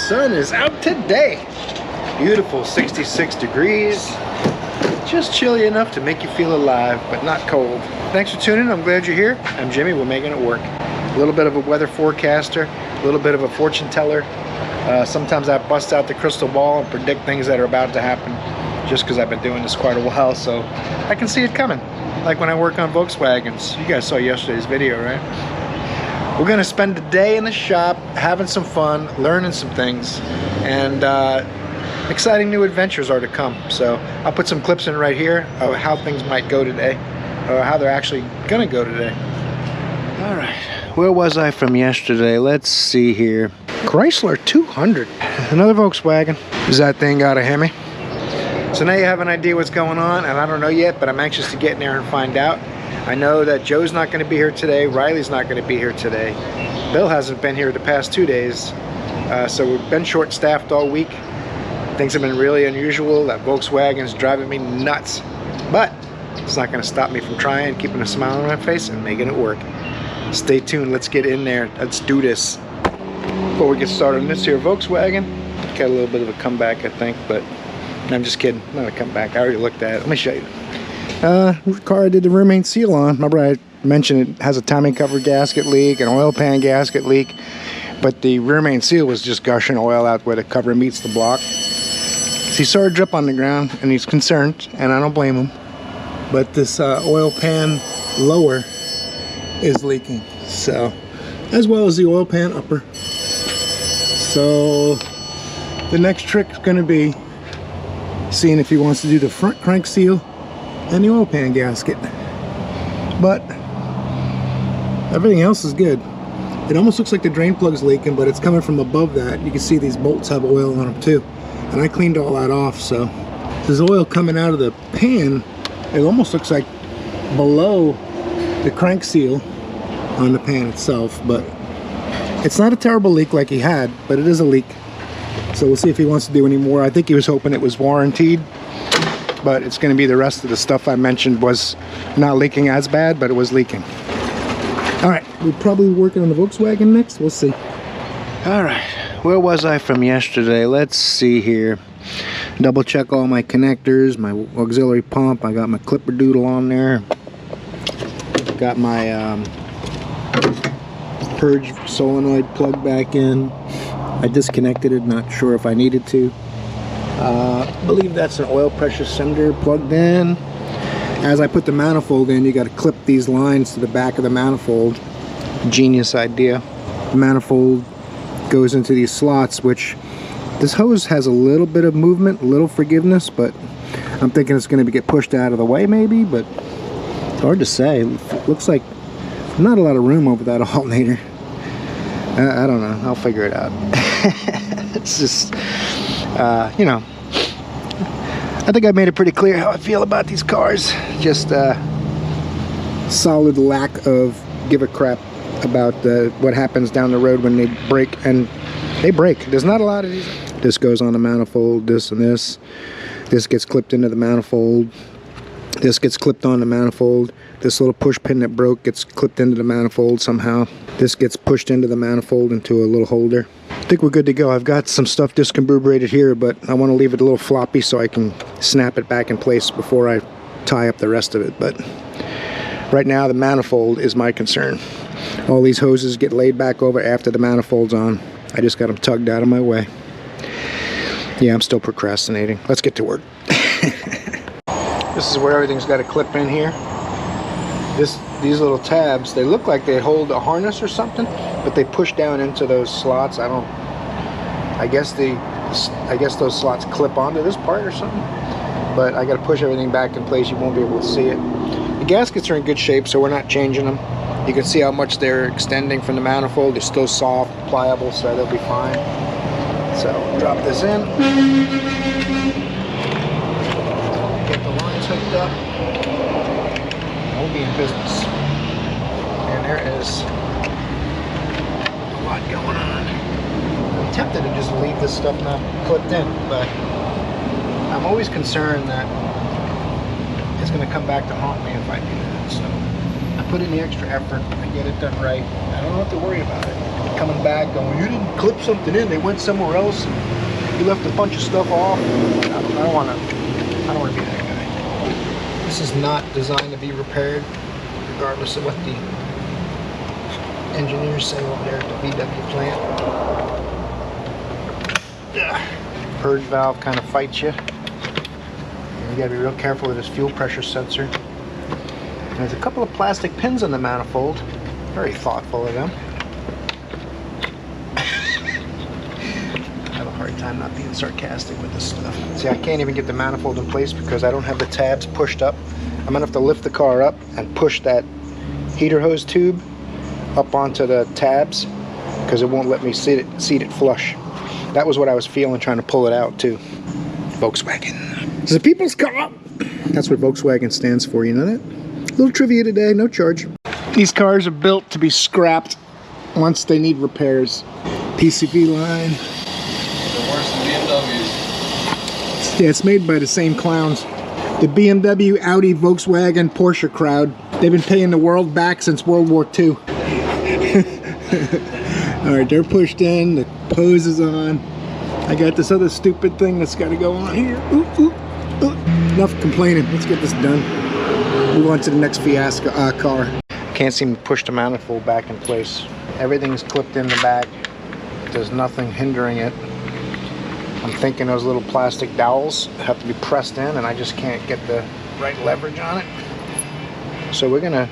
sun is out today. Beautiful 66 degrees. Just chilly enough to make you feel alive, but not cold. Thanks for tuning in. I'm glad you're here. I'm Jimmy. We're making it work. A little bit of a weather forecaster, a little bit of a fortune teller. Sometimes I bust out the crystal ball and predict things that are about to happen, just because I've been doing this quite a while, so I can see it coming. Like when I work on Volkswagens. You guys saw yesterday's video, right? We're gonna spend the day in the shop, having some fun, learning some things, and exciting new adventures are to come. So I'll put some clips in right here of how things might go today, or how they're actually gonna go today. All right, where was I from yesterday? Let's see here. Chrysler 200, another Volkswagen. Is that thing got a Hemi? So now you have an idea what's going on, and I don't know yet, but I'm anxious to get in there and find out. I know that Joe's not going to be here today, Riley's not going to be here today, Bill hasn't been here the past 2 days, so we've been short-staffed all week. Things have been really unusual. That Volkswagen's driving me nuts, but it's not going to stop me from trying, keeping a smile on my face, and making it work. Stay tuned, let's get in there, let's do this. Before we get started on this here Volkswagen, got a little bit of a comeback, I think, but I'm just kidding, not a comeback. I already looked at it. Let me show you. The car I did the rear main seal on. Remember I mentioned it has a timing cover gasket leak, an oil pan gasket leak, but the rear main seal was just gushing oil out where the cover meets the block. So he saw a drip on the ground and he's concerned, and I don't blame him. But this oil pan lower is leaking, so, as well as the oil pan upper. So the next trick is going to be seeing if he wants to do the front crank seal and the oil pan gasket. But everything else is good. It almost looks like the drain plug's leaking, but it's coming from above that. You can see these bolts have oil on them too, and I cleaned all that off. So there's oil coming out of the pan. It almost looks like below the crank seal on the pan itself, but it's not a terrible leak like he had, but it is a leak. So we'll see if he wants to do any more. I think he was hoping it was warranted, but it's going to be the rest of the stuff I mentioned was not leaking as bad, but it was leaking. All right, we're probably working on the Volkswagen next. We'll see. All right, where was I from yesterday? Let's see here. Double check all my connectors, my auxiliary pump. I got my clipper doodle on there. Got my purge solenoid plug back in. I disconnected it, not sure if I needed to. I believe that's an oil pressure sender plugged in. As I put the manifold in, you got to clip these lines to the back of the manifold. Genius idea. The manifold goes into these slots, which this hose has a little bit of movement, a little forgiveness, but I'm thinking it's going to get pushed out of the way maybe, but it's hard to say. It looks like not a lot of room over that alternator. I don't know. I'll figure it out. It's just, you know, I think I made it pretty clear how I feel about these cars. Just solid lack of give a crap about what happens down the road when they break, and they break. There's not a lot of these. This goes on the manifold, this and this. This gets clipped into the manifold. This gets clipped on the manifold. This little push pin that broke gets clipped into the manifold somehow. This gets pushed into the manifold into a little holder. I think we're good to go. I've got some stuff discombobulated here, but I want to leave it a little floppy so I can snap it back in place before I tie up the rest of it. But right now the manifold is my concern. All these hoses get laid back over after the manifold's on. I just got them tugged out of my way. Yeah, I'm still procrastinating. Let's get to work. This is where everything's got a clip in here. These little tabs, they look like they hold a harness or something, but they push down into those slots. I guess those slots clip onto this part or something, but I got to push everything back in place. You won't be able to see it. The gaskets are in good shape, so we're not changing them. You can see how much they're extending from the manifold. They're still soft, pliable, so they'll be fine. So drop this in, get the lines hooked up, we'll be in business. And there is a lot going on. I'm tempted to just leave this stuff not clipped in, but I'm always concerned that it's going to come back to haunt me if I do that. So I put in the extra effort. I get it done right. I don't have to worry about it. Coming back going, you didn't clip something in. They went somewhere else. You left a bunch of stuff off. I don't want to be that guy. This is not designed to be repaired, regardless of what the engineers say over there at the VW plant. Purge valve kind of fights you. You gotta be real careful with this fuel pressure sensor. And there's a couple of plastic pins on the manifold. Very thoughtful of them. I have a hard time not being sarcastic with this stuff. See, I can't even get the manifold in place because I don't have the tabs pushed up. I'm gonna have to lift the car up and push that heater hose tube up onto the tabs because it won't let me seat it flush. That was what I was feeling trying to pull it out too. Volkswagen. It's a people's car. That's what Volkswagen stands for, you know that? Little trivia today, no charge. These cars are built to be scrapped once they need repairs. PCV line. They're worse than BMWs. Yeah, it's made by the same clowns. The BMW, Audi, Volkswagen, Porsche crowd. They've been paying the world back since World War II. Alright, they're pushed in, the hose is on. I got this other stupid thing that's got to go on here. Ooh, ooh, ooh. Enough complaining, let's get this done. Move on to the next fiasco car. Can't seem to push the manifold back in place. Everything's clipped in the back. There's nothing hindering it. I'm thinking those little plastic dowels have to be pressed in and I just can't get the right leverage on it. So we're gonna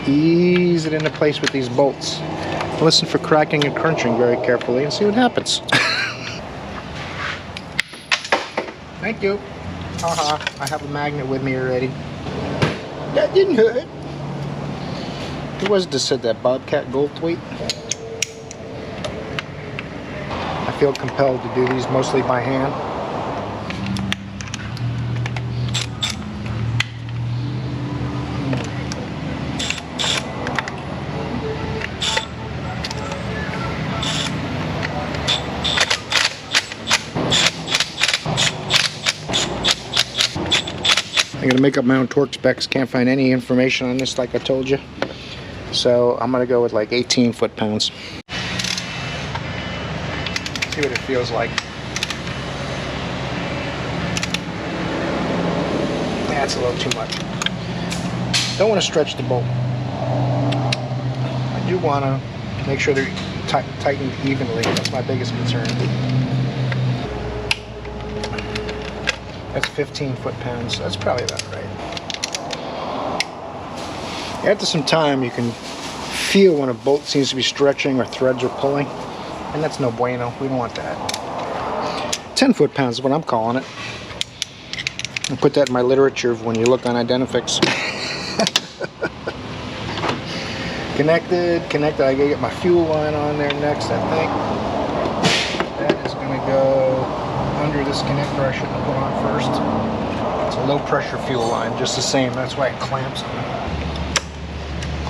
ease it into place with these bolts. Listen for cracking and crunching very carefully and see what happens. Thank you. Haha, I have a magnet with me already. That didn't hurt. Who was it that said that? Bobcat Goldthwait? I feel compelled to do these mostly by hand. I'm gonna make up my own torque specs. Can't find any information on this like I told you. So I'm gonna go with like 18 foot-pounds. See what it feels like. That's a little too much. Don't want to stretch the bolt. I do want to make sure they're tightened evenly. That's my biggest concern. That's 15 foot-pounds. That's probably about right. After some time, you can feel when a bolt seems to be stretching or threads are pulling, and that's no bueno. We don't want that. 10 foot-pounds is what I'm calling it. I'll put that in my literature when you look on Identifix. Connected. I gotta get my fuel line on there next, I think. That is gonna go under this connector I shouldn't have put on first. It's a low pressure fuel line, just the same. That's why it clamps and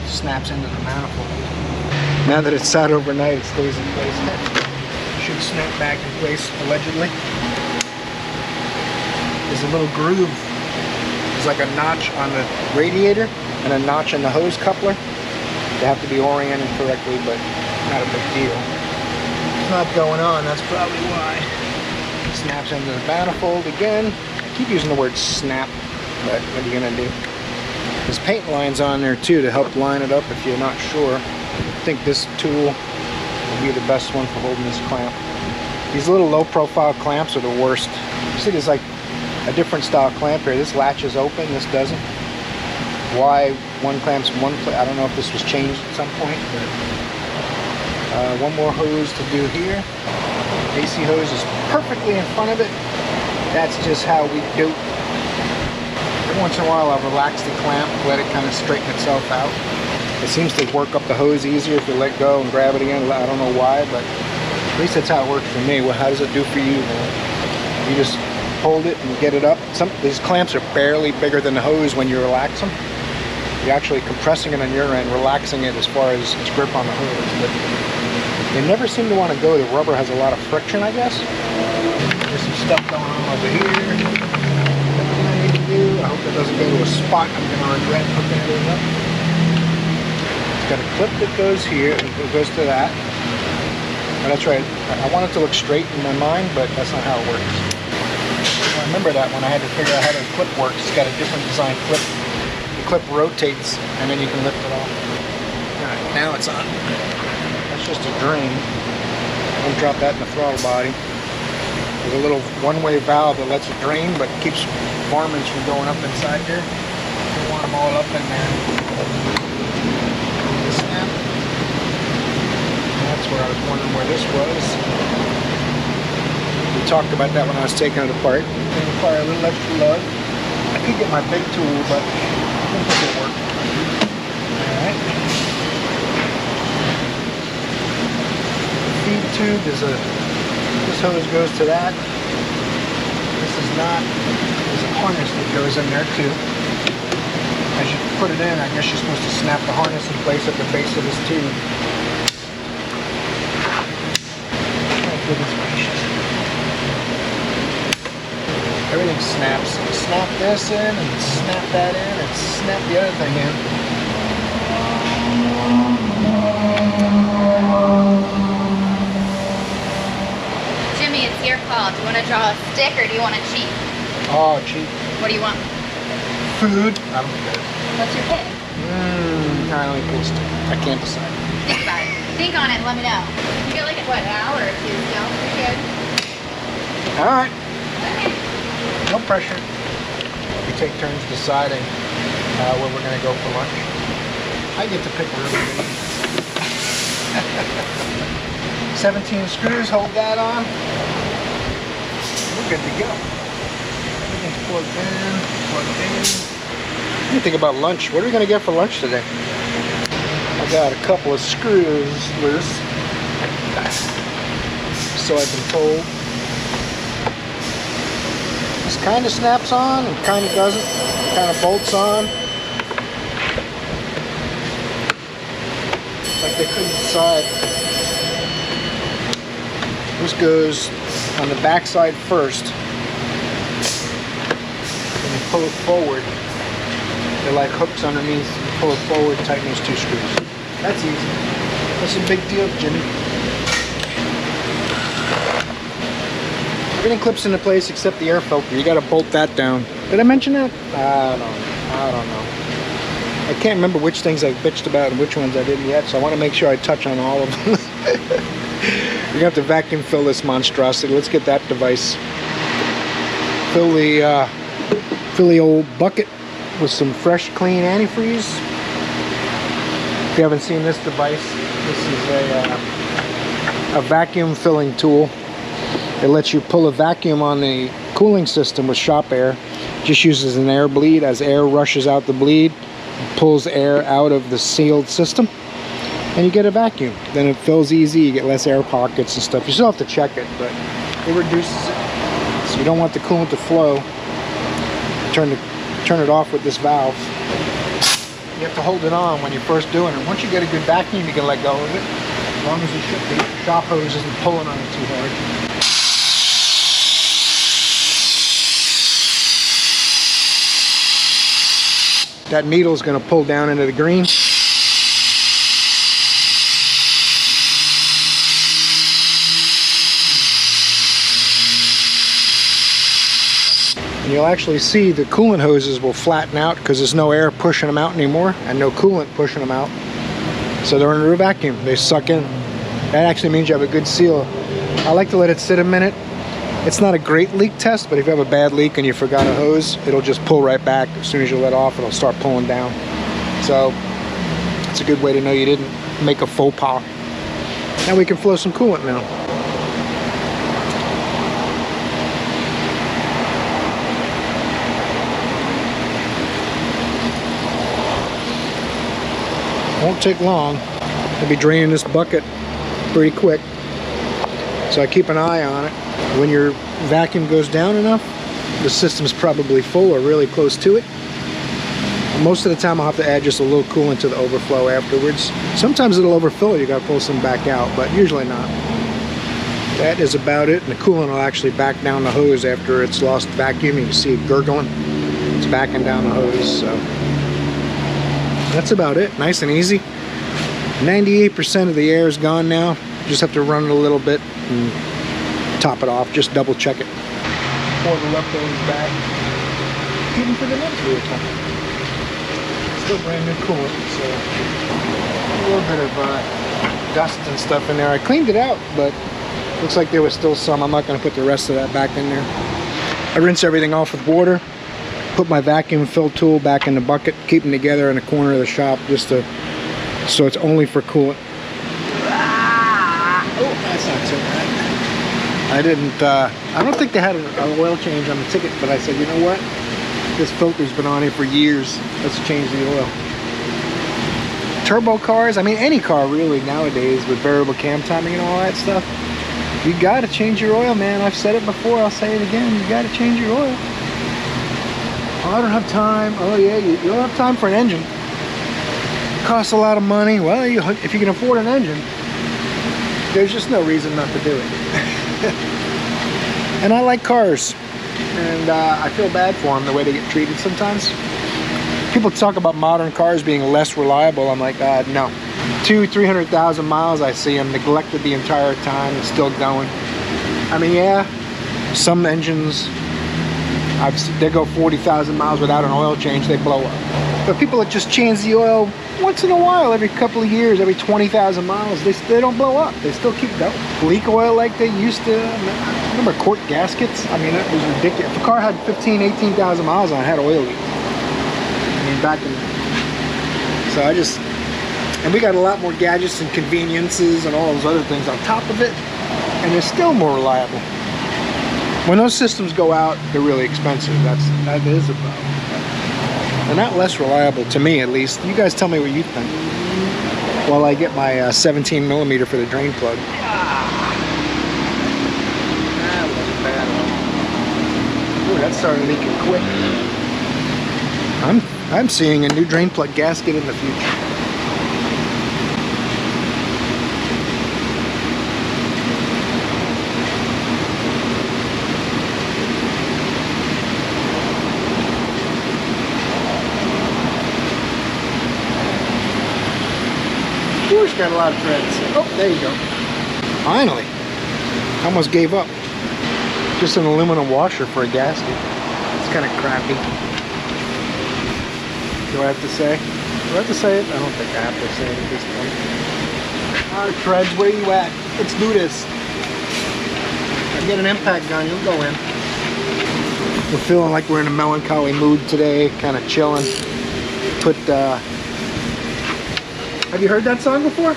snaps into the manifold. Now that it's sat overnight, it stays in place. It should snap back in place, allegedly. There's a little groove. There's like a notch on the radiator and a notch on the hose coupler. They have to be oriented correctly, but not a big deal. It's not going on, that's probably why. Snaps into the manifold again. I keep using the word snap, but what are you gonna do? There's paint lines on there too to help line it up if you're not sure. I think this tool will be the best one for holding this clamp. These little low profile clamps are the worst. You see there's like a different style clamp here. This latches open, this doesn't. Why one clamp's one place, I don't know if this was changed at some point, but one more hose to do here. AC hose is perfectly in front of it. That's just how we do. Every once in a while I'll relax the clamp, let it kind of straighten itself out. It seems to work up the hose easier if you let go and grab it again. I don't know why, but at least that's how it works for me. Well, how does it do for you, man? You just hold it and get it up. These clamps are barely bigger than the hose when you relax them. You're actually compressing it on your end, relaxing it as far as its grip on the hose. But they never seem to want to go. The rubber has a lot of friction, I guess. There's some stuff going on over here. Nothing I need to do. I hope that doesn't go to a spot I'm going to regret hooking everything up. It's got a clip that goes here and it goes to that. Oh, that's right. I want it to look straight in my mind, but that's not how it works. I remember that when I had to figure out how the clip works. It's got a different design clip. The clip rotates and then you can lift it off. Alright, now it's on. That's just a drain. Don't drop that in the throttle body. There's a little one-way valve that lets it drain but keeps varmints from going up inside there. You want them all up in there. This snap. That's where I was wondering where this was. We talked about that when I was taking it apart. It require a little extra love. I could get my big tool, but I don't think it'll work. Alright. Feed tube is this hose goes to that. This is not. There's a harness that goes in there too. As you put it in, I guess you're supposed to snap the harness in place at the base of this tube. Oh, goodness gracious. Everything snaps. Snap this in and snap that in and snap the other thing in. Jimmy, it's your call. Do you want to draw a stick or do you want to cheat? Oh, cheap. What do you want? Food. I'm good. What's your pick? I only pull stick. I can't decide. Think about it. Think on it and let me know. You get like, what, an hour or two still? You're good. Alright. Okay. No pressure. We take turns deciding where we're going to go for lunch. I get to pick where we're going. 17 screws, hold that on. We're good to go. Everything's plugged in, plugged in. What do you think about lunch? What are we going to get for lunch today? I got a couple of screws loose. So I've been told. This kind of snaps on and kind of doesn't. Kind of bolts on. It's like they couldn't decide. This goes on the back side first. When you pull it forward, they're like hooks underneath. You pull it forward, tighten these two screws. That's easy. That's a big deal, Jimmy. Everything clips into place except the air filter. You got to bolt that down. Did I mention that? I don't know. I can't remember which things I bitched about and which ones I didn't yet, so I want to make sure I touch on all of them. You're going to have to vacuum fill this monstrosity. Let's get that device. Fill the old bucket with some fresh, clean antifreeze. If you haven't seen this device, this is a vacuum filling tool. It lets you pull a vacuum on the cooling system with shop air. Just uses an air bleed. As air rushes out the bleed, it pulls air out of the sealed system, and you get a vacuum. Then it fills easy. You get less air pockets and stuff. You still have to check it, but it reduces it. So you don't want the coolant to flow. Turn it off with this valve. You have to hold it on when you're first doing it. Once you get a good vacuum, you can let go of it. As long as the shop hose isn't pulling on it too hard. That needle is going to pull down into the green. And you'll actually see the coolant hoses will flatten out because there's no air pushing them out anymore and no coolant pushing them out. So they're under a vacuum. They suck in. That actually means you have a good seal. I like to let it sit a minute. It's not a great leak test, but if you have a bad leak and you forgot a hose, it'll just pull right back. As soon as you let off, it'll start pulling down. So it's a good way to know you didn't make a faux pas. Now we can flow some coolant now. Won't take long. I'll be draining this bucket pretty quick. So I keep an eye on it. When your vacuum goes down enough, the system's probably full or really close to it. Most of the time I'll have to add just a little coolant to the overflow afterwards. Sometimes it'll overfill, you gotta pull some back out, but usually not. That is about it, and the coolant will actually back down the hose after it's lost vacuum. You can see it gurgling. It's backing down the hose, so that's about it. Nice and easy. 98% of the air is gone now. Just have to run it a little bit and top it off. Just double check it. Pour the leftovers back. Even for the next wheel time. Still brand new coolant, so a little bit of dust and stuff in there. I cleaned it out, but looks like there was still some. I'm not going to put the rest of that back in there. I rinse everything off with water. Put my vacuum fill tool back in the bucket. Keep them together in the corner of the shop, just to, so it's only for coolant. Oh, that's not so bad. I didn't. I don't think they had an oil change on the ticket, but I said, you know what? This filter's been on here for years. Let's change the oil. Turbo cars, I mean any car really nowadays with variable cam timing and all that stuff, you gotta change your oil, man. I've said it before, I'll say it again. You gotta change your oil. Oh, I don't have time. Oh yeah, you don't have time for an engine. It costs a lot of money. Well, if you can afford an engine, there's just no reason not to do it. And I like cars. And I feel bad for them, the way they get treated sometimes. People talk about modern cars being less reliable. I'm like, no. 200,000-300,000 miles I see them neglected the entire time and still going. I mean, yeah, some engines, they go 40,000 miles without an oil change, they blow up. But people that just change the oil once in a while, every couple of years, every 20,000 miles, they don't blow up. They still keep going. Leak oil like they used to. Remember quart gaskets? I mean, that was ridiculous. If a car had 18,000 miles on it, had oil leak. I mean, back in. So and we got a lot more gadgets and conveniences and all those other things on top of it, and they're still more reliable. When those systems go out, they're really expensive. That is a problem. They're not less reliable, to me at least. You guys tell me what you think. While I get my 17mm for the drain plug. That wasn't bad. Ooh, that started leaking quick. I'm seeing a new drain plug gasket in the future. It's got a lot of threads. Oh, there you go. Finally. Almost gave up. Just an aluminum washer for a gasket. It's kind of crappy. Do I have to say? Do I have to say it? I don't think I have to say it at this point. Alright, threads, where you at? Let's do this. I get an impact gun, you'll go in. We're feeling like we're in a melancholy mood today, kind of chilling. Put, have you heard that song before? I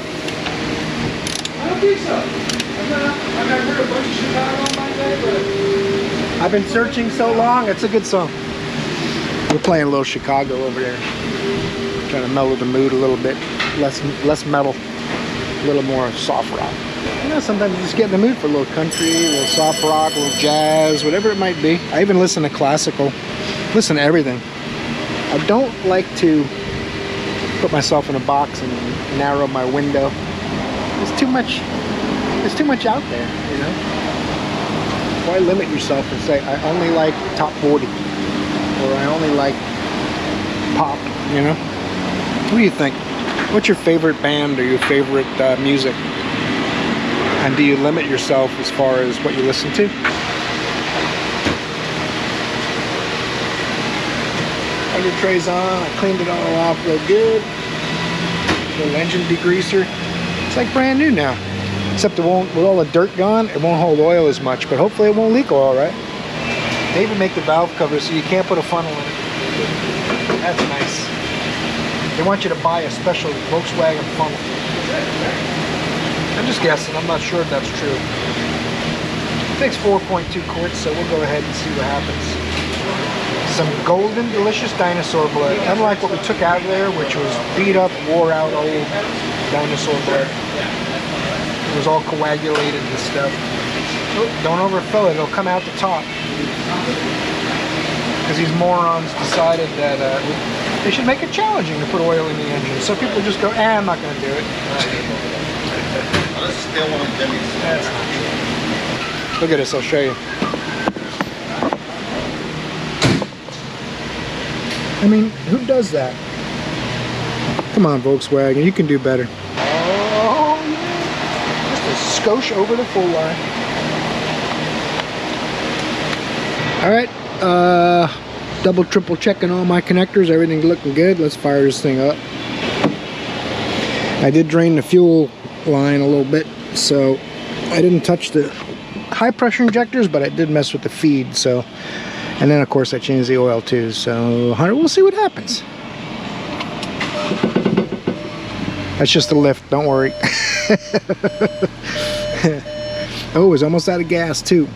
don't think so. I've never heard a bunch of Chicago in my day, but I've been searching so long. It's a good song. We're playing a little Chicago over there. Trying to mellow the mood a little bit. Less metal. A little more soft rock. You know, sometimes you just get in the mood for a little country, a little soft rock, a little jazz, whatever it might be. I even listen to classical. Listen to everything. I don't like to put myself in a box and narrow my window. There's too much out there, you know? Why limit yourself and say, I only like top 40, or I only like pop, you know? What do you think? What's your favorite band or your favorite music? And do you limit yourself as far as what you listen to? Under tray's on. I cleaned it all off real good. Little engine degreaser. It's like brand new now. Except it won't, with all the dirt gone, it won't hold oil as much, but hopefully it won't leak oil, right? They even make the valve cover so you can't put a funnel in it. That's nice. They want you to buy a special Volkswagen funnel. I'm just guessing, I'm not sure if that's true. It takes 4.2 quarts, so we'll go ahead and see what happens. Some golden, delicious dinosaur blood. Unlike what we took out of there, which was beat up, wore out old dinosaur blood. It was all coagulated and stuff. Oh, don't overfill it, it'll come out the top. Because these morons decided that they should make it challenging to put oil in the engine. So people just go, I'm not going to do it. That's still one of Jimmy's. That's not true. Look at this, I'll show you. I mean, who does that? Come on, Volkswagen, you can do better. Oh, skosh over the full line. All right, double, triple checking all my connectors. Everything's looking good. Let's fire this thing up. I did drain the fuel line a little bit, so I didn't touch the high pressure injectors, but I did mess with the feed. So, and then of course I changed the oil too. So we'll see what happens. That's just a lift, don't worry. Oh, it's almost out of gas too.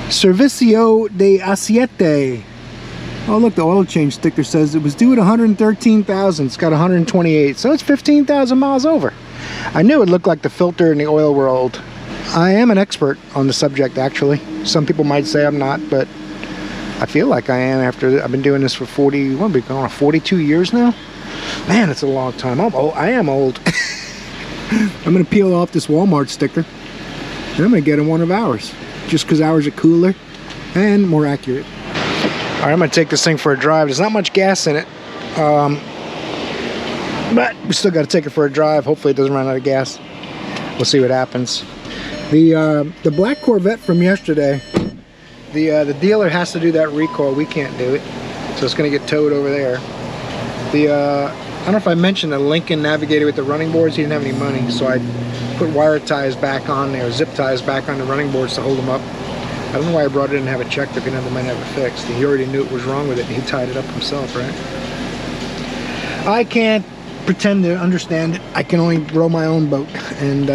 Servicio de Aceite. Oh look, the oil change sticker says it was due at 113,000. It's got 128, so it's 15,000 miles over. I knew it looked like the filter and the oil were old. I am an expert on the subject, actually. Some people might say I'm not, but I feel like I am after I've been doing this for 42 years now. Man, it's a long time. I'm old. I am old. I'm gonna peel off this Walmart sticker and I'm gonna get in one of ours, just because ours are cooler and more accurate. All right, I'm gonna take this thing for a drive. There's not much gas in it, but we still got to take it for a drive. Hopefully it doesn't run out of gas. We'll see what happens. The black Corvette from yesterday, the dealer has to do that recall. We can't do it, so it's gonna get towed over there. I don't know if I mentioned the Lincoln Navigator with the running boards. He didn't have any money, so I put wire ties back on there, zip ties back on the running boards to hold them up. I don't know why I brought it in and have it checked if he might have it fixed. He already knew it was wrong with it, and he tied it up himself, right? I can't pretend to understand it. I can only row my own boat and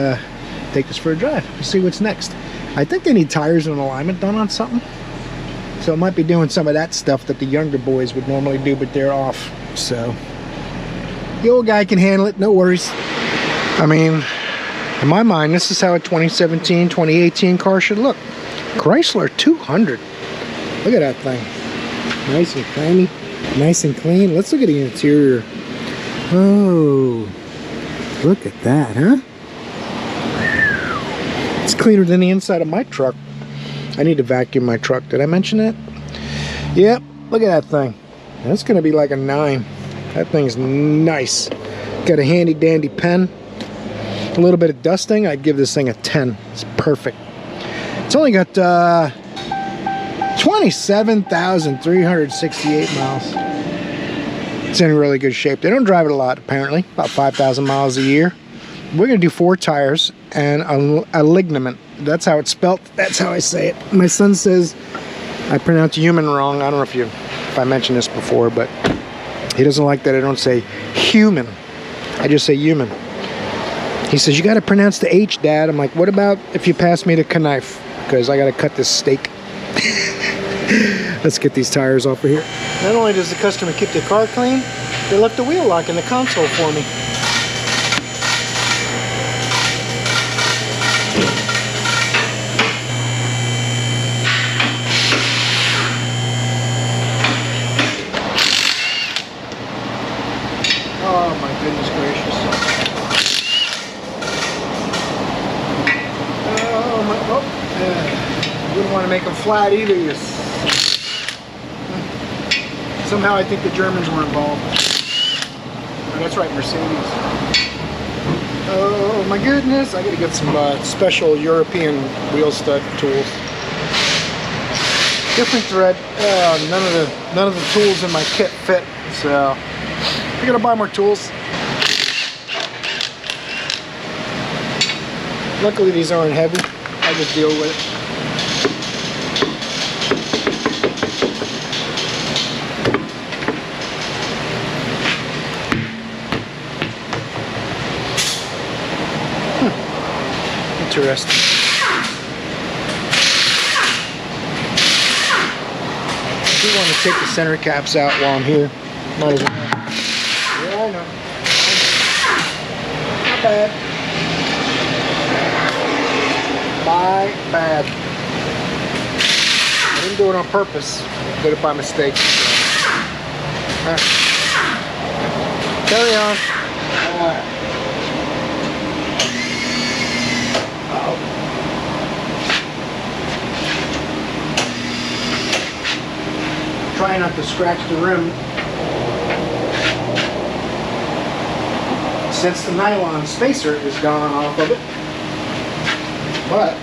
take this for a drive. We'll see what's next. I think they need tires and alignment done on something. So I might be doing some of that stuff that the younger boys would normally do, but they're off. So the old guy can handle it, no worries. I mean, in my mind, this is how a 2017, 2018 car should look. Chrysler 200. Look at that thing. Nice and shiny, nice and clean. Let's look at the interior. Oh, look at that, huh? It's cleaner than the inside of my truck. I need to vacuum my truck. Did I mention that? Yep, look at that thing. That's gonna be like a 9. That thing's nice. Got a handy dandy pen. A little bit of dusting, I'd give this thing a 10. It's perfect. It's only got 27,368 miles. It's in really good shape. They don't drive it a lot, apparently. About 5,000 miles a year. We're gonna do 4 tires and a ligament. That's how it's spelt. That's how I say it. My son says I pronounce human wrong. I don't know if I mentioned this before, but he doesn't like that I don't say human. I just say human. He says, you got to pronounce the H, Dad. I'm like, what about if you pass me the knife? Because I got to cut this steak. Let's get these tires off of here. Not only does the customer keep their car clean, they left the wheel lock in the console for me. Oh my goodness gracious. Oh my, you wouldn't want to make them flat either. Somehow I think the Germans were involved. Oh, that's right, Mercedes. Oh my goodness, I gotta get some special European wheel stud tools. Different thread. None of the tools in my kit fit, so I gotta buy more tools. Luckily these aren't heavy. I just deal with it. Interesting. I do want to take the center caps out while I'm here. Might as well. Yeah, I know. Not bad. My bad. I didn't do it on purpose. I did it by mistake. Right. Carry on. Try not to scratch the rim. Since the nylon spacer is gone off of it, but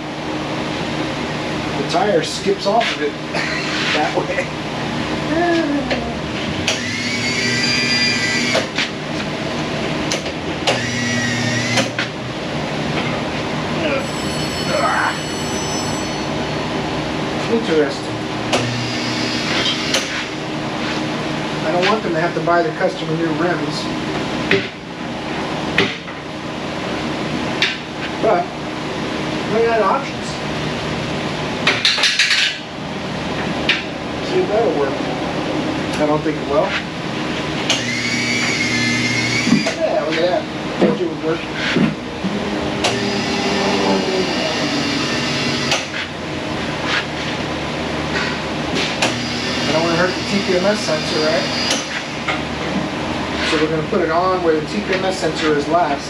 the tire skips off of it that way. Interesting. I don't want them to have to buy their customer new rims. But they got options. See if that'll work. I don't think it will. Yeah, look at that. I told you it would work. I don't want to hurt the TPMS sensor, right? So we're going to put it on where the TPMS sensor is last.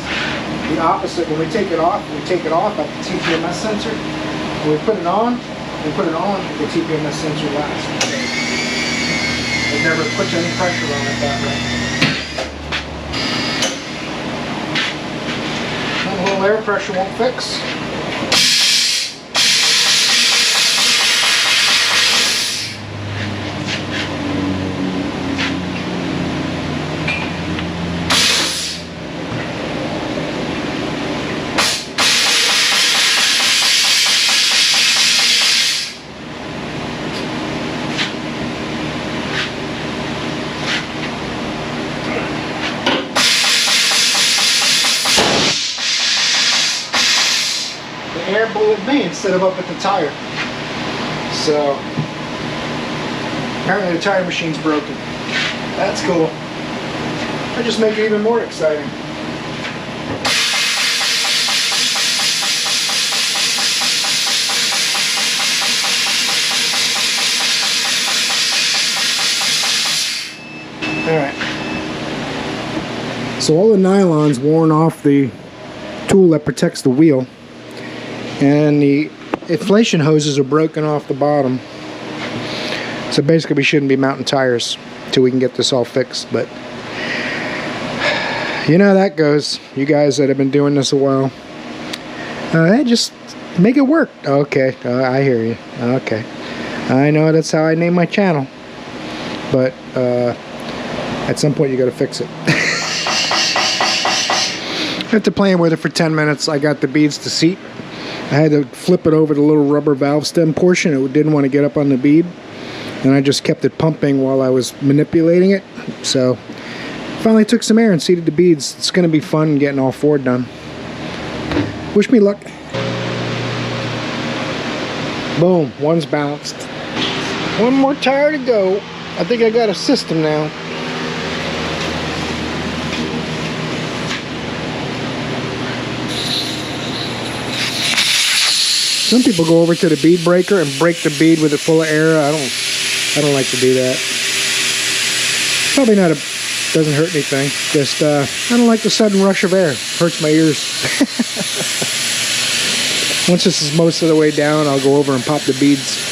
The opposite, when we take it off at the TPMS sensor. When we put it on the TPMS sensor last. It never puts any pressure on it that way. And a little air pressure won't fix. Air bullet me instead of up at the tire. So apparently the tire machine's broken. That's cool. I just make it even more exciting. Alright. So all the nylon's worn off the tool that protects the wheel. And the inflation hoses are broken off the bottom. So basically we shouldn't be mounting tires till we can get this all fixed. But you know how that goes. You guys that have been doing this a while. Just make it work. Okay, I hear you. Okay. I know that's how I name my channel. But at some point you gotta fix it. After playing with it for 10 minutes, I got the beads to seat. I had to flip it over the little rubber valve stem portion. It didn't want to get up on the bead. And I just kept it pumping while I was manipulating it. So finally took some air and seated the beads. It's going to be fun getting all four done. Wish me luck. Boom, one's balanced. One more tire to go. I think I got a system now. Some people go over to the bead breaker and break the bead with it full of air. I don't like to do that. Probably not doesn't hurt anything. Just I don't like the sudden rush of air. Hurts my ears. Once this is most of the way down, I'll go over and pop the beads.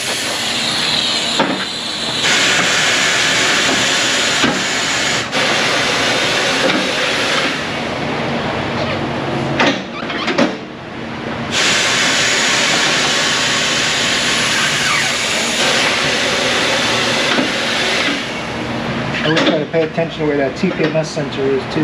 I always try to pay attention to where that TPMS sensor is too.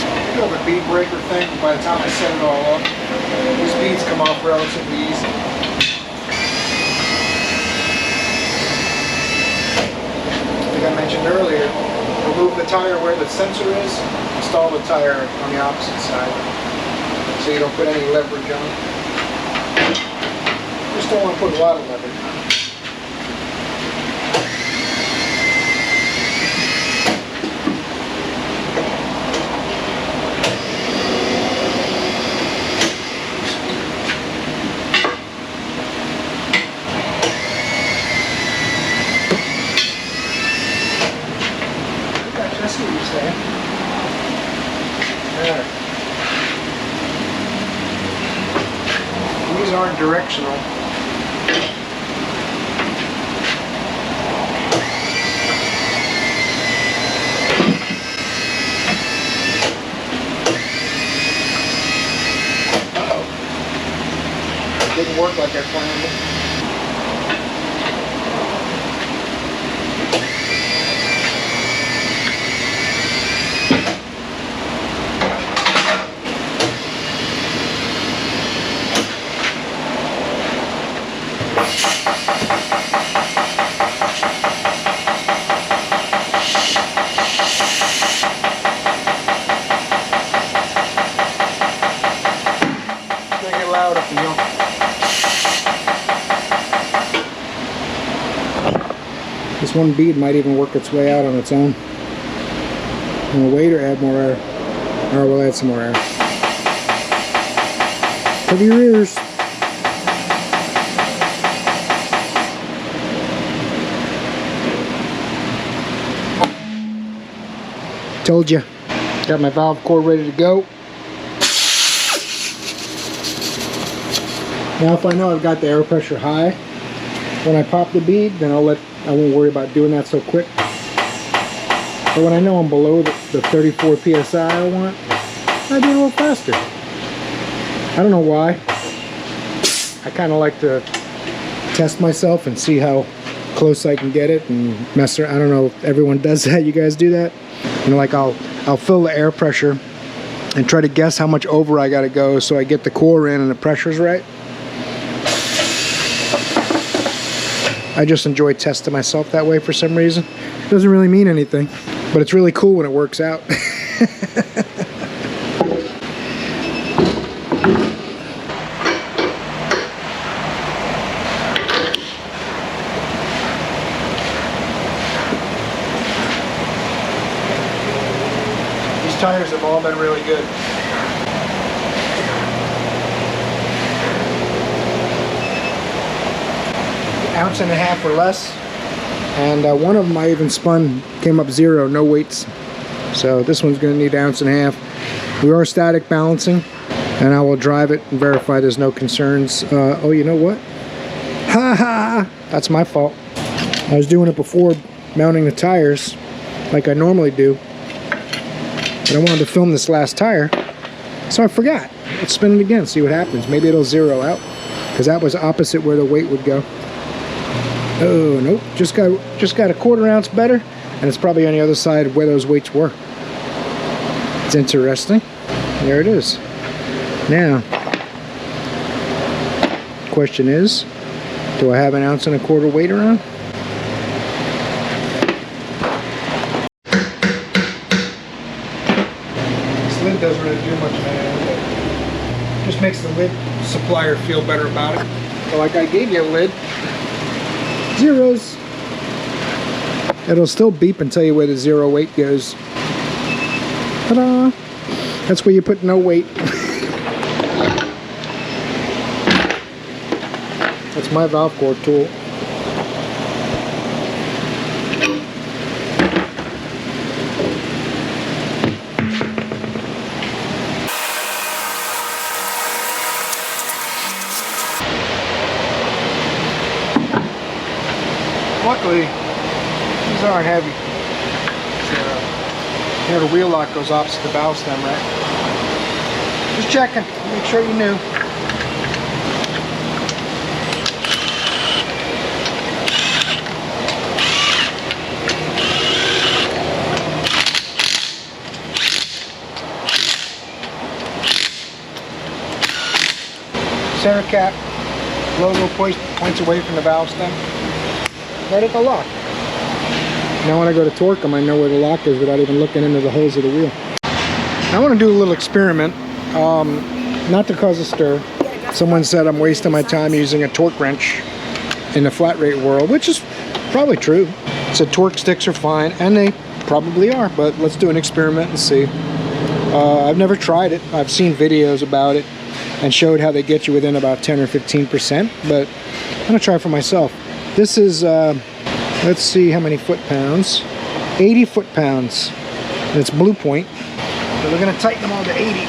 I do have a bead breaker thing. By the time I set it all up, these beads come off relatively easy. I think I mentioned earlier, remove the tire where the sensor is. Install the tire on the opposite side so you don't put any leverage on it. Just don't want to put a lot of leverage on it. I see what you're saying. There. These aren't directional. like I planned it. Loud up the hill. This one bead might even work its way out on its own. I'm gonna wait or add more air. Or we'll add some more air. Cover your ears. Told you. Got my valve core ready to go. Now if I know I've got the air pressure high, when I pop the bead, then I won't worry about doing that so quick. But when I know I'm below the 34 PSI I want, I do it a little faster. I don't know why. I kind of like to test myself and see how close I can get it and mess around. I don't know if everyone does that. You guys do that? You know, like I'll fill the air pressure and try to guess how much over I gotta go so I get the core in and the pressure's right. I just enjoy testing myself that way for some reason. It doesn't really mean anything, but it's really cool when it works out. These tires have all been really good. Ounce and a half or less, and one of them I even came up 0, no weights. So this one's going to need 1.5 ounces. We are static balancing, and I will drive it and verify there's no concerns. Oh, you know what? Ha ha! That's my fault. I was doing it before mounting the tires, like I normally do, but I wanted to film this last tire, so I forgot. Let's spin it again, see what happens. Maybe it'll zero out, because that was opposite where the weight would go. Oh, nope, just got a 1/4 ounce better, and it's probably on the other side of where those weights were. It's interesting. There it is. Now, question is, do I have 1.25 ounces weight around? This lid doesn't really do much, man. It just makes the lid supplier feel better about it. So like I gave you a lid. Zeros. It'll still beep and tell you where the 0 weight goes. Ta-da! That's where you put no weight. That's my valve core tool. Luckily, these aren't heavy. You know, the wheel lock goes opposite the valve stem, right? Just checking, make sure you knew. Center cap, logo points away from the valve stem. Right at the lock. Now when I go to torque them, I know where the lock is without even looking into the holes of the wheel. I want to do a little experiment, not to cause a stir. Someone said I'm wasting my time using a torque wrench in the flat rate world, which is probably true. Said torque sticks are fine, and they probably are, but let's do an experiment and see. I've never tried it. I've seen videos about it and showed how they get you within about 10 or 15%, but I'm gonna try for myself. This is, let's see how many foot-pounds. 80 foot-pounds. And it's Blue Point. So we're going to tighten them all to 80.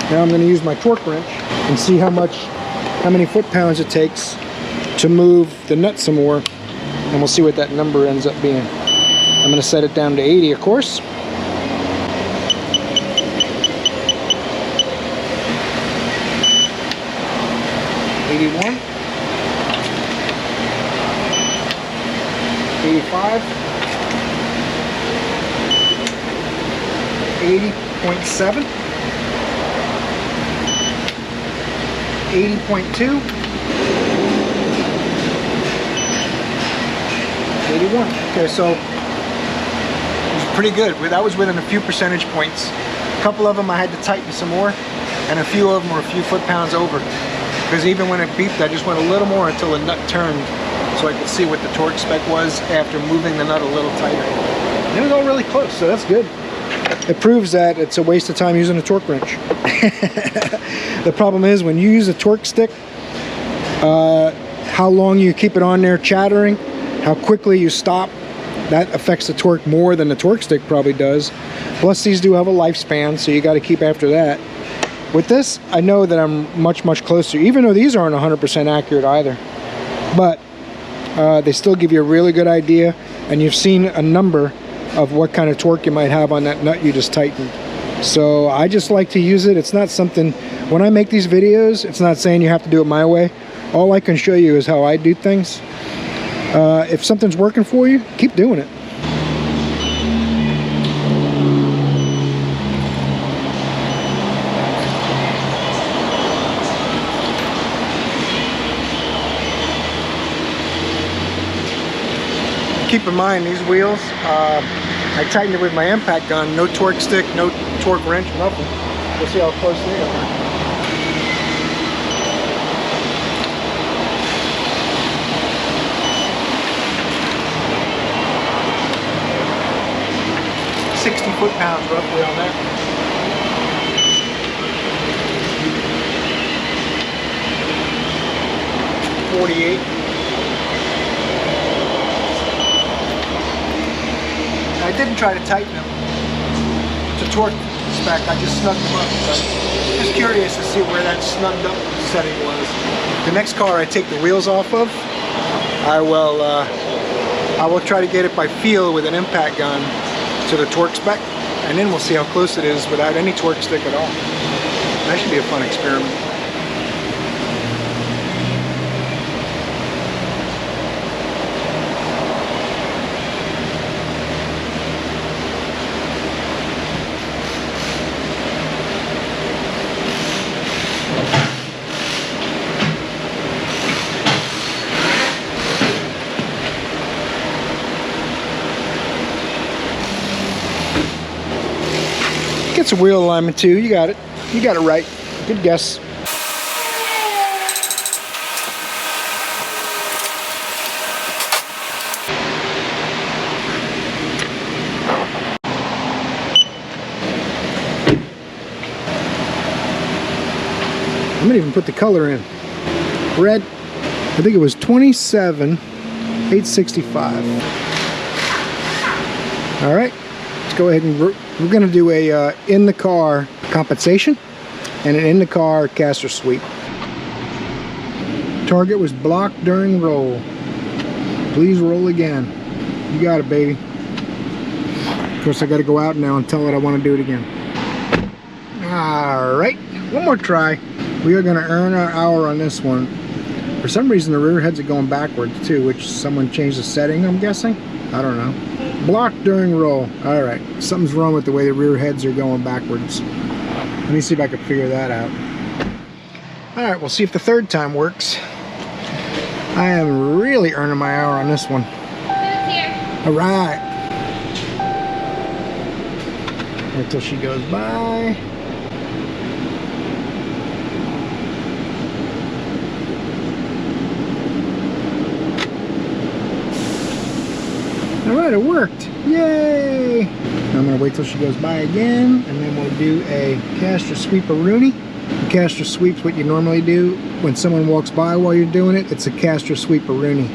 Now I'm going to use my torque wrench and see how many foot-pounds it takes to move the nut some more. And we'll see what that number ends up being. I'm going to set it down to 80, of course. $81, $85, 80.7, 80.2, 81. Okay, so it's pretty good. That was within a few percentage points. A couple of them I had to tighten some more, and a few of them were a few foot-pounds over. Because even when it beeped, I just went a little more until the nut turned, so I could see what the torque spec was after moving the nut a little tighter. And it was all really close, so that's good. It proves that it's a waste of time using a torque wrench. The problem is when you use a torque stick, how long you keep it on there chattering, how quickly you stop, that affects the torque more than the torque stick probably does. Plus these do have a lifespan, so you got to keep after that. With this, I know that I'm much closer, even though these aren't 100% accurate either. But they still give you a really good idea, and you've seen a number of what kind of torque you might have on that nut you just tightened. So I just like to use it. It's not something, when I make these videos, it's not saying you have to do it my way. All I can show you is how I do things. If something's working for you, keep doing it. Keep in mind these wheels, I tightened it with my impact gun, no torque stick, no torque wrench, nothing. We'll see how close they are. $60 foot-pounds roughly on that. $48. I didn't try to tighten them to torque spec, I just snugged them up. But just curious to see where that snugged up setting was. The next car I take the wheels off of, I will try to get it by feel with an impact gun to the torque spec, and then we'll see how close it is without any torque stick at all. That should be a fun experiment. It's a wheel alignment too. You got it. You got it right. Good guess. I'm gonna even put the color in. Red. I think it was 27,865. All right. Let's go ahead and we're going to do a in-the-car compensation and an in-the-car caster sweep. Target was blocked during roll. Please roll again. You got it, baby. Of course, I got to go out now and tell it I want to do it again. All right, one more try. We are going to earn our hour on this one. For some reason, the rear heads are going backwards too, which someone changed the setting, I'm guessing. I don't know. Blocked during roll. All right, something's wrong with the way the rear heads are going backwards. Let me see if I can figure that out. All right, we'll see if the third time works. I am really earning my hour on this one. Here. All right. Until she goes by. All right, it worked. Yay! Now I'm gonna wait till she goes by again, and then we'll do a caster sweep-a-rooney. The caster sweep's what you normally do when someone walks by while you're doing it. It's a caster sweep-a-rooney.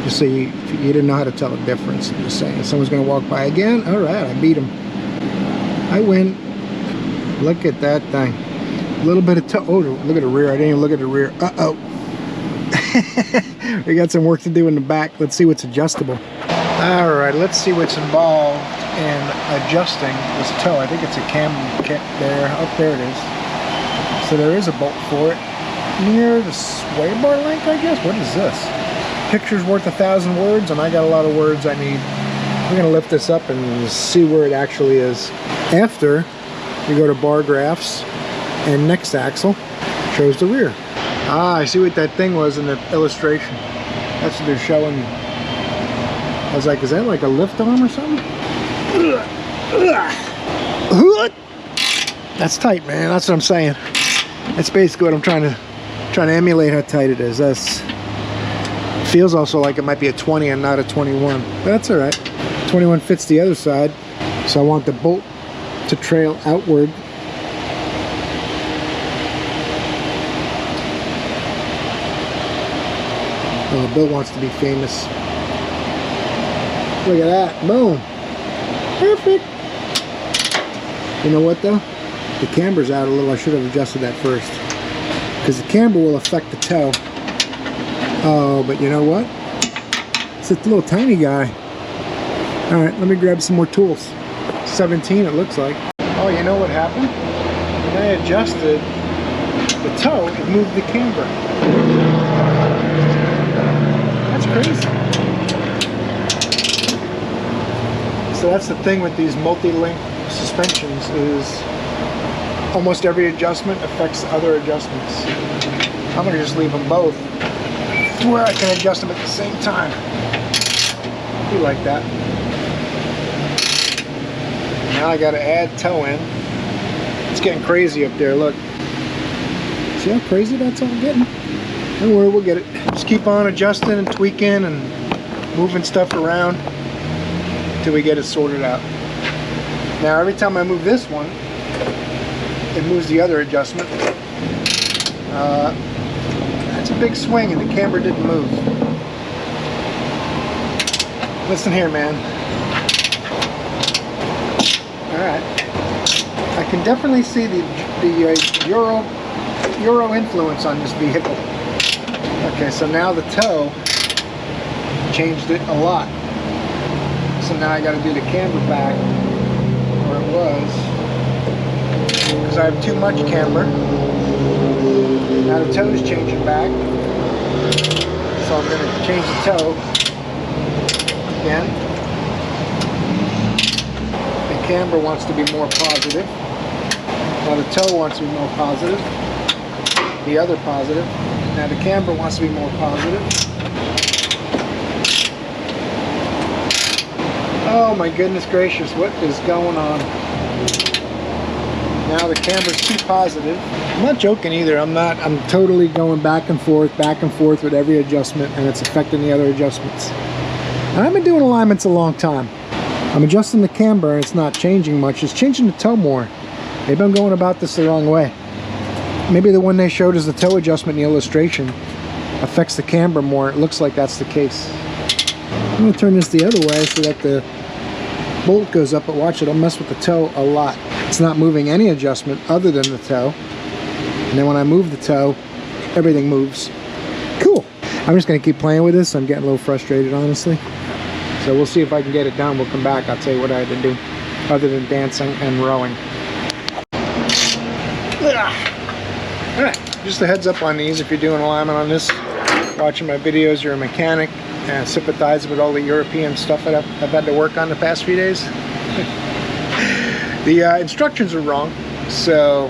Just so you didn't know how to tell the difference. Just saying, someone's gonna walk by again. All right, I beat him. I win. Look at that thing. A little bit of toe. Oh, look at the rear. I didn't even look at the rear. Uh-oh. We got some work to do in the back. Let's see what's adjustable. All right, let's see what's involved in adjusting this toe. I think it's a cam kit there. Up there it is. So there is a bolt for it. Near the sway bar link, I guess. What is this? Picture's worth 1,000 words, and I got a lot of words I need. We're gonna lift this up and see where it actually is. After, we go to bar graphs, and next axle shows the rear. Ah, I see what that thing was in the illustration. That's what they're showing me. I was like, is that like a lift arm or something? That's tight, man. That's what I'm saying. That's basically what I'm trying to emulate how tight it is. That's feels also like it might be a 20 and not a 21. But that's all right. 21 fits the other side, so I want the bolt to trail outward. Oh, Bill wants to be famous. Look at that. Boom. Perfect. You know what though? The camber's out a little. I should have adjusted that first, because the camber will affect the toe. Oh, but you know what? It's a little tiny guy. All right, let me grab some more tools. 17 it looks like. Oh, you know what happened? When I adjusted the toe, it moved the camber. That's crazy. So that's the thing with these multi-link suspensions, is almost every adjustment affects other adjustments. I'm gonna just leave them both where I can adjust them at the same time. You like that. Now I gotta add toe in. It's getting crazy up there, look. See how crazy that's all getting? Don't worry, we'll get it. Just keep on adjusting and tweaking and moving stuff around till we get it sorted out. Now every time I move this one, it moves the other adjustment. That's a big swing and the camber didn't move. Listen here, man. Alright. I can definitely see the Euro influence on this vehicle. Okay, so now the toe changed it a lot. So now I got to do the camber back where it was, because I have too much camber. Now the toe is changing back, so I'm going to change the toe again. The camber wants to be more positive. Now the toe wants to be more positive. The other positive. Now the camber wants to be more positive. Oh my goodness gracious, what is going on? Now the camber's too positive. I'm not joking either. I'm totally going back and forth with every adjustment, and it's affecting the other adjustments. And I've been doing alignments a long time. I'm adjusting the camber and it's not changing much. It's changing the toe more. They've been going about this the wrong way. Maybe the one they showed as the toe adjustment in the illustration affects the camber more. It looks like that's the case. I'm going to turn this the other way so that the bolt goes up, but watch, it'll mess with the toe a lot. It's not moving any adjustment other than the toe. And then when I move the toe, everything moves. Cool. I'm just going to keep playing with this. I'm getting a little frustrated, honestly. So we'll see if I can get it done. We'll come back. I'll tell you what I had to do other than dancing and rowing. Alright, just a heads up on these. If you're doing alignment on this, watching my videos, you're a mechanic and sympathize with all the European stuff that I've had to work on the past few days. The instructions are wrong, so,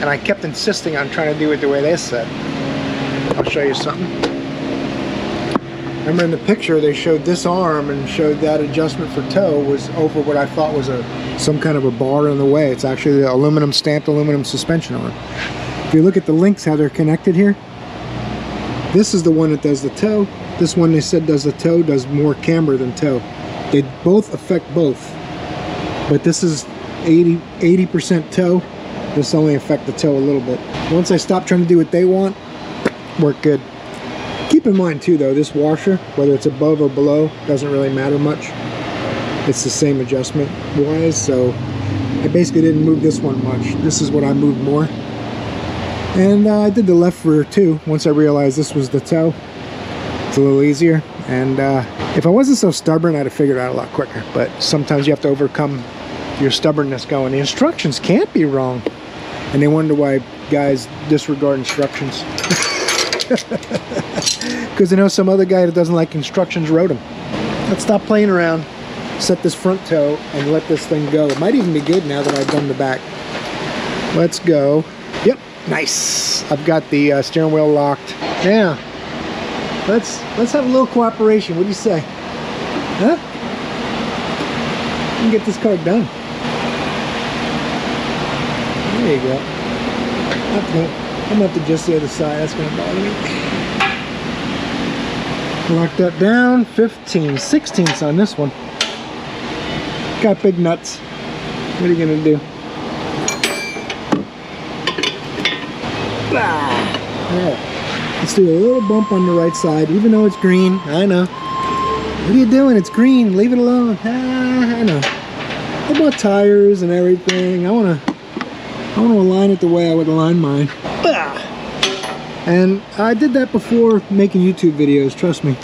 and I kept insisting on trying to do it the way they said. I'll show you something. Remember in the picture they showed this arm and showed that adjustment for toe was over what I thought was some kind of a bar in the way. It's actually the aluminum stamped aluminum suspension arm. If you look at the links, how they're connected here, this is the one that does the toe. This one they said does the toe, does more camber than toe. They both affect both, but this is 80% toe. This only affect the toe a little bit. Once I stop trying to do what they want, work good. Keep in mind too though, this washer, whether it's above or below, doesn't really matter much. It's the same adjustment wise, so I basically didn't move this one much. This is what I moved more. And I did the left rear too. Once I realized this was the toe, it's a little easier. And if I wasn't so stubborn, I'd have figured it out a lot quicker. But sometimes you have to overcome your stubbornness going, the instructions can't be wrong. And they wonder why guys disregard instructions. Because they know some other guy that doesn't like instructions wrote them. Let's stop playing around, set this front toe, and let this thing go. It might even be good now that I've done the back. Let's go. Yep, nice. I've got the steering wheel locked. Now, let's have a little cooperation. What do you say? Huh? We can get this car done. There you go. I'm gonna have to adjust the other side. That's gonna bother me. Lock that down. 15/16 on this one. Got big nuts. What are you gonna do? Yeah. Let's do a little bump on the right side, even though it's green. I know. What are you doing? It's green. Leave it alone. I know. I bought tires and everything. I wanna align it the way I would align mine. And I did that before making YouTube videos, trust me.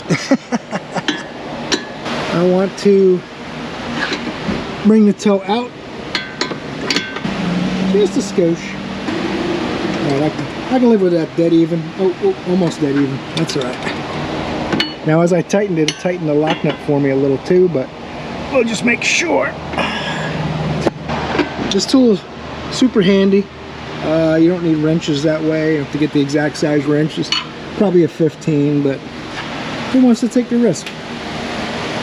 I want to bring the toe out just a skosh. Right, I can live with that dead even. Oh, almost dead even. That's all right. Now as I tightened it, it tightened the lock nut for me a little too, but we'll just make sure. This tool is super handy. You don't need wrenches that way. You have to get the exact size wrenches. Probably a 15, but who wants to take the risk?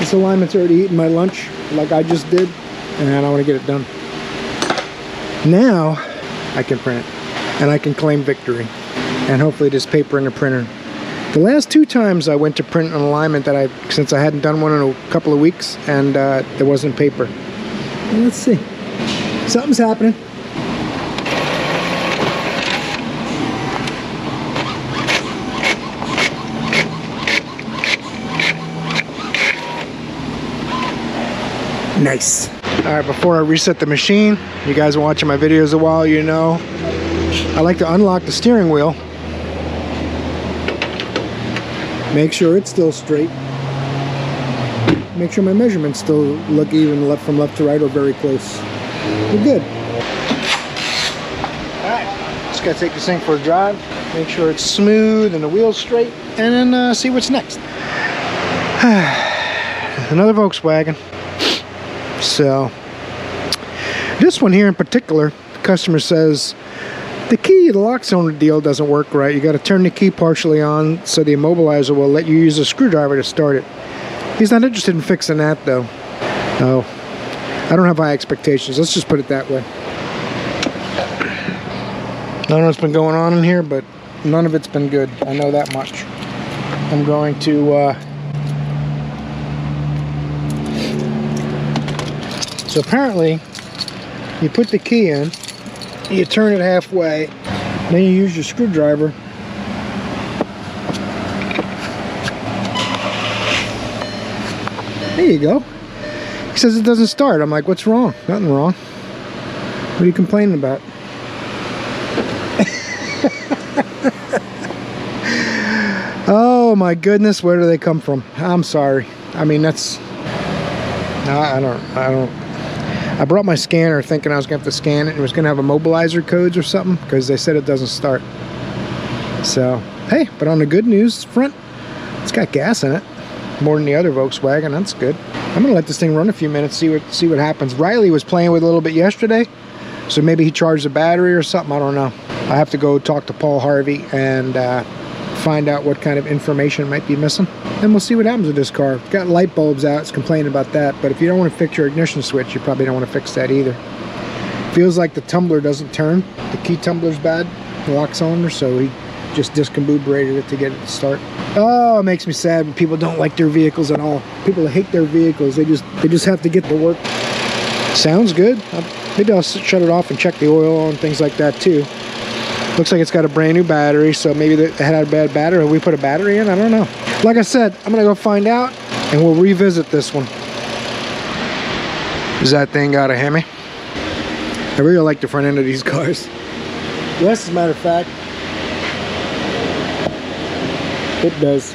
This alignment's already eating my lunch like I just did, and I want to get it done. Now I can print it, and I can claim victory, and hopefully this paper in the printer. The last 2 times I went to print an alignment that since I hadn't done one in a couple of weeks, and there wasn't paper. Well, let's see. Something's happening. Nice. All right, before I reset the machine, you guys are watching my videos a while, you know, I like to unlock the steering wheel. Make sure it's still straight. Make sure my measurements still look even from left to right or very close. We're good. All right, just gotta take this thing for a drive. Make sure it's smooth and the wheel's straight, and then see what's next. Another Volkswagen. So this one here in particular, the customer says the key, the lock cylinder deal doesn't work right. You got to turn the key partially on so the immobilizer will let you use a screwdriver to start it. He's not interested in fixing that though. No, I don't have high expectations. Let's just put it that way. I don't know what's been going on in here, but none of it's been good. I know that much. I'm going to so apparently, you put the key in, you turn it halfway, then you use your screwdriver. There you go. He says it doesn't start. I'm like, what's wrong? Nothing wrong. What are you complaining about? Oh my goodness, where do they come from? I'm sorry. I mean, that's... No, I don't... I brought my scanner thinking I was going to have to scan it and it was going to have immobilizer codes or something because they said it doesn't start. So, hey, but on the good news front, it's got gas in it. More than the other Volkswagen. That's good. I'm going to let this thing run a few minutes, see what happens. Riley was playing with it a little bit yesterday, so maybe he charged the battery or something. I don't know. I have to go talk to Paul Harvey and find out what kind of information might be missing. And we'll see what happens with this car. It's got light bulbs out, it's complaining about that, but if you don't want to fix your ignition switch, you probably don't want to fix that either. Feels like the tumbler doesn't turn. The key tumbler's bad, the lock cylinder, so he just discombobulated it to get it to start. Oh, it makes me sad when people don't like their vehicles at all. People hate their vehicles, they just have to get to work. Sounds good. Maybe I'll shut it off and check the oil and things like that too. Looks like it's got a brand new battery, so maybe it had a bad battery. We put a battery in? I don't know. Like I said, I'm gonna go find out and we'll revisit this one. Does that thing got a Hemi? I really like the front end of these cars. Yes, as a matter of fact, it does.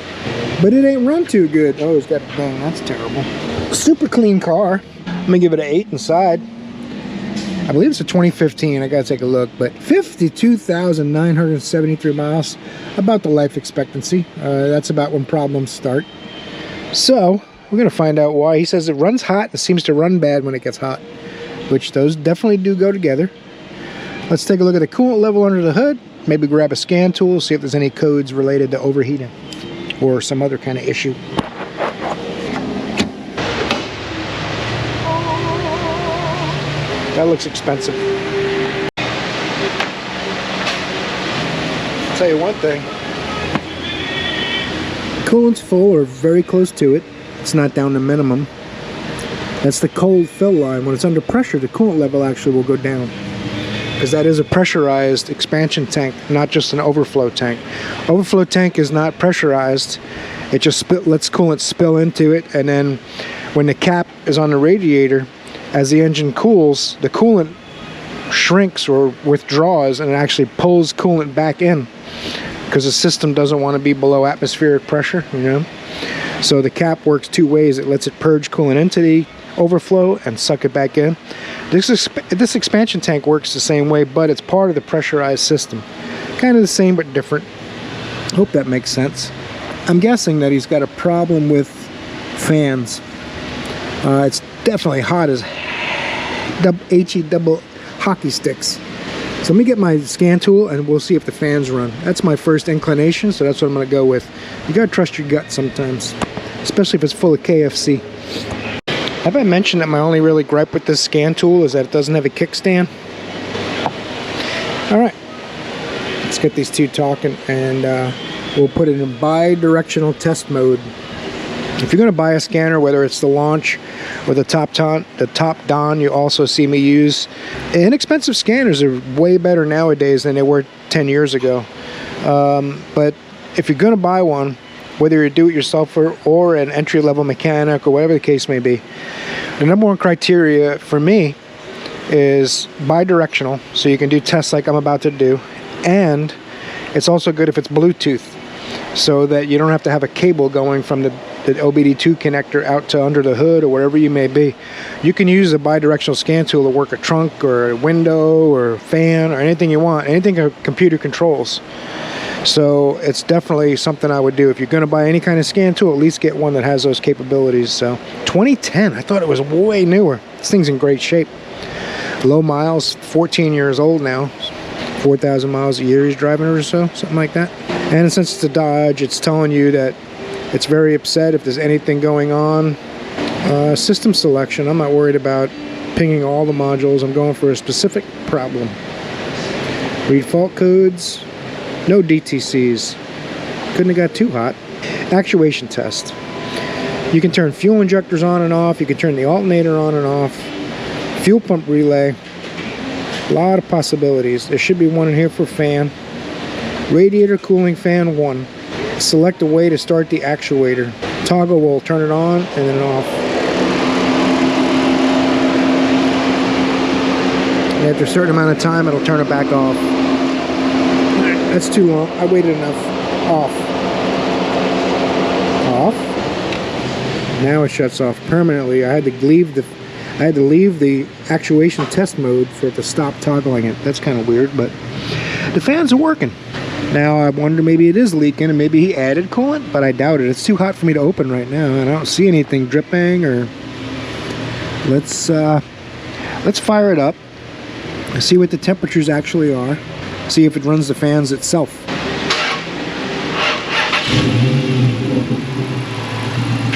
but it ain't run too good. Oh, it's got a bang. That's terrible. Super clean car. I'm gonna give it an 8 inside. I believe it's a 2015. I gotta take a look, but 52,973 miles, about the life expectancy. That's about when problems start. So we're gonna find out why. He says it runs hot. It seems to run bad when it gets hot, which those definitely do go together. Let's take a look at the coolant level under the hood. Maybe grab a scan tool, see if there's any codes related to overheating or some other kind of issue. That looks expensive. I'll tell you one thing. Coolant's full or very close to it. It's not down to minimum. That's the cold fill line. When it's under pressure, the coolant level actually will go down, because that is a pressurized expansion tank, not just an overflow tank. Overflow tank is not pressurized. It just lets coolant spill into it, and then when the cap is on the radiator, as the engine cools, the coolant shrinks or withdraws, and it actually pulls coolant back in, because the system doesn't want to be below atmospheric pressure, you know. So the cap works two ways. It lets it purge coolant into the overflow and suck it back in. This expansion tank works the same way, but it's part of the pressurized system. Kind of the same but different. Hope that makes sense. I'm guessing that he's got a problem with fans. It's definitely hot as HE double hockey sticks. So let me get my scan tool and we'll see if the fans run. That's my first inclination, so that's what I'm going to go with. You got to trust your gut sometimes, especially if it's full of KFC. Have I mentioned that my only really gripe with this scan tool is that it doesn't have a kickstand? Alright, let's get these two talking, and we'll put it in bi-directional test mode. If you're going to buy a scanner, whether it's the Launch or the Top Don, you also see me use. Inexpensive scanners are way better nowadays than they were 10 years ago. But if you're going to buy one, whether you're a do-it-yourselfer or an entry-level mechanic or whatever the case may be, the number one criteria for me is bi-directional, so you can do tests like I'm about to do, and it's also good if it's Bluetooth, so that you don't have to have a cable going from the OBD2 connector out to under the hood or wherever you may be. You can use a bi-directional scan tool to work a trunk or a window or a fan or anything you want, anything a computer controls. So it's definitely something I would do. If you're going to buy any kind of scan tool, at least get one that has those capabilities. So 2010, I thought it was way newer. This thing's in great shape. Low miles, 14 years old now. 4,000 miles a year he's driving or so, something like that. And since it's a Dodge, it's telling you that it's very upset if there's anything going on. System selection, I'm not worried about pinging all the modules. I'm going for a specific problem. Read fault codes. No DTCs. Couldn't have got too hot. Actuation test. You can turn fuel injectors on and off. You can turn the alternator on and off. Fuel pump relay. A lot of possibilities. There should be one in here for fan. Radiator cooling fan 1. Select a way to start the actuator. Toggle will turn it on and then off. And after a certain amount of time, it'll turn it back off. That's too long. I waited enough. Off. Off. Now it shuts off permanently. I had to leave the actuation test mode for it to stop toggling it. That's kind of weird, but the fans are working. Now I wonder, maybe it is leaking and maybe he added coolant, but I doubt it. It's too hot for me to open right now, and I don't see anything dripping. Or let's fire it up and see what the temperatures actually are. See if it runs the fans itself.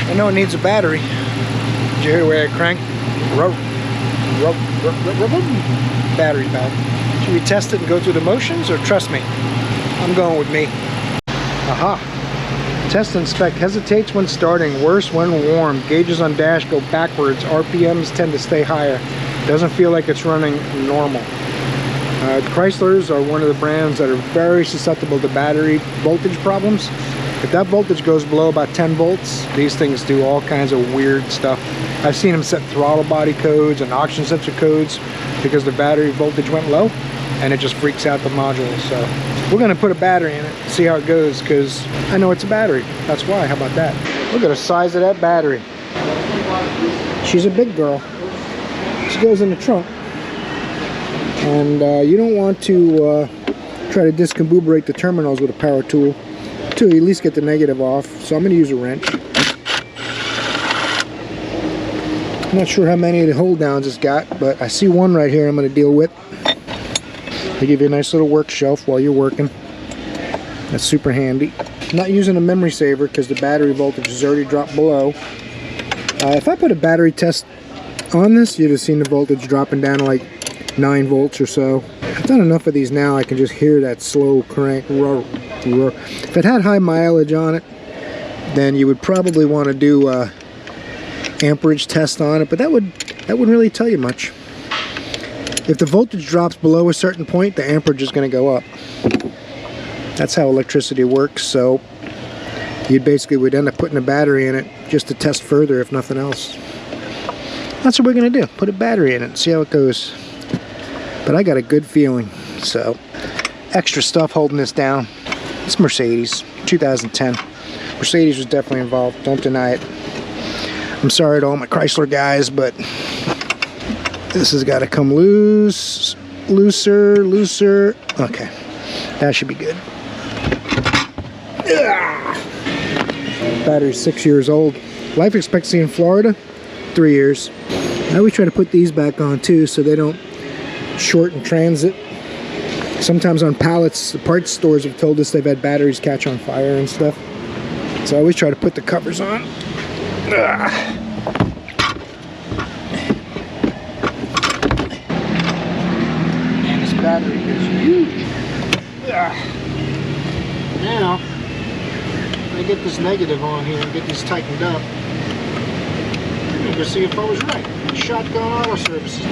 I know it needs a battery. Did you hear the way I crank? Battery back. Should we test it and go through the motions, or trust me? I'm going with me. Aha. Test and spec. Hesitates when starting. Worse when warm. Gauges on dash go backwards. RPMs tend to stay higher. Doesn't feel like it's running normal. Chryslers are one of the brands that are very susceptible to battery voltage problems. If that voltage goes below about 10 volts, these things do all kinds of weird stuff. I've seen them set throttle body codes and oxygen sensor codes because the battery voltage went low. and it just freaks out the module. So we're gonna put a battery in it, see how it goes, because I know it's a battery. That's why. How about that? Look at the size of that battery. She's a big girl. She goes in the trunk, and you don't want to try to discombobulate the terminals with a power tool to at least get the negative off. So I'm going to use a wrench. I'm not sure how many of the hold downs it's got, but I see one right here I'm going to deal with. They give you a nice little work shelf while you're working. That's super handy. I'm not using a memory saver because the battery voltage is already dropped below. If I put a battery test on this, you'd have seen the voltage dropping down to like 9 volts or so. I've done enough of these now I can just hear that slow crank roar. If it had high mileage on it, then you would probably want to do a amperage test on it, but that wouldn't really tell you much. If the voltage drops below a certain point, the amperage is going to go up. That's how electricity works. So you basically would end up putting a battery in it just to test further, if nothing else. That's what we're going to do. Put a battery in it and see how it goes. But I got a good feeling. So extra stuff holding this down. It's Mercedes, 2010. Mercedes was definitely involved. Don't deny it. I'm sorry to all my Chrysler guys, but this has got to come loose, looser. Okay, that should be good. Battery's 6 years old. Life expectancy in Florida, 3 years. I always try to put these back on too so they don't short in transit. Sometimes on pallets, the parts stores have told us they've had batteries catch on fire and stuff. So I always try to put the covers on. Man, this battery is huge. Now, I get this negative on here and get these tightened up. I'm gonna go see if I was right. Shotgun Auto Services.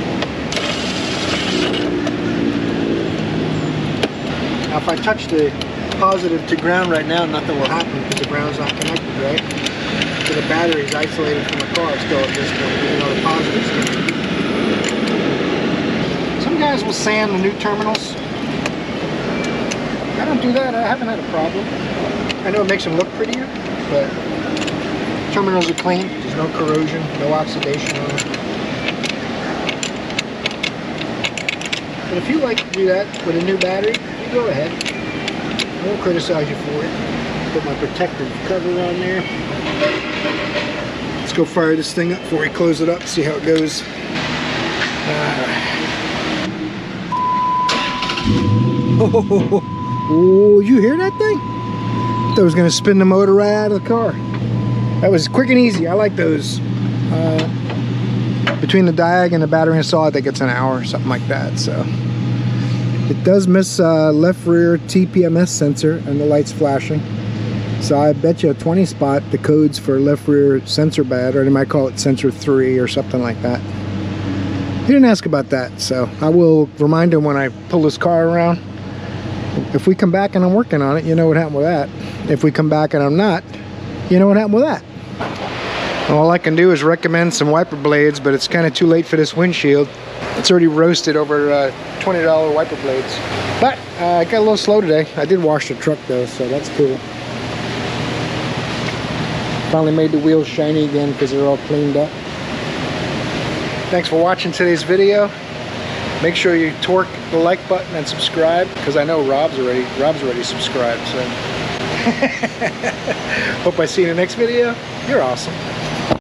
Now, if I touch the positive to ground right now, nothing will happen because the ground's not connected, right? So the battery is isolated from the car still at this point, even though the positive's connected. Some guys will sand the new terminals. I don't do that. I haven't had a problem. I know it makes them look prettier, but terminals are clean. There's no corrosion, no oxidation on them. But if you like to do that with a new battery, you go ahead. I won't criticize you for it. Put my protective cover on there. Let's go fire this thing up before we close it up, see how it goes. Oh, you hear that thing? I thought it was going to spin the motor right out of the car. That was quick and easy. I like those. Between the diag and the battery install, I think it's an hour or something like that. So it does miss left rear TPMS sensor and the light's flashing. So I bet you a 20 spot the codes for left rear sensor bad, or they might call it sensor 3 or something like that. He didn't ask about that, so I will remind him when I pull this car around. If we come back and I'm working on it, you know what happened with that. If we come back and I'm not, you know what happened with that. All I can do is recommend some wiper blades, but it's kind of too late for this windshield. It's already roasted over $20 wiper blades. But I got a little slow today. I did wash the truck though, so that's cool. Finally made the wheels shiny again because they're all cleaned up. Thanks for watching today's video. Make sure you torque the like button and subscribe, because I know Rob's already subscribed. So hope I see you in the next video. You're awesome.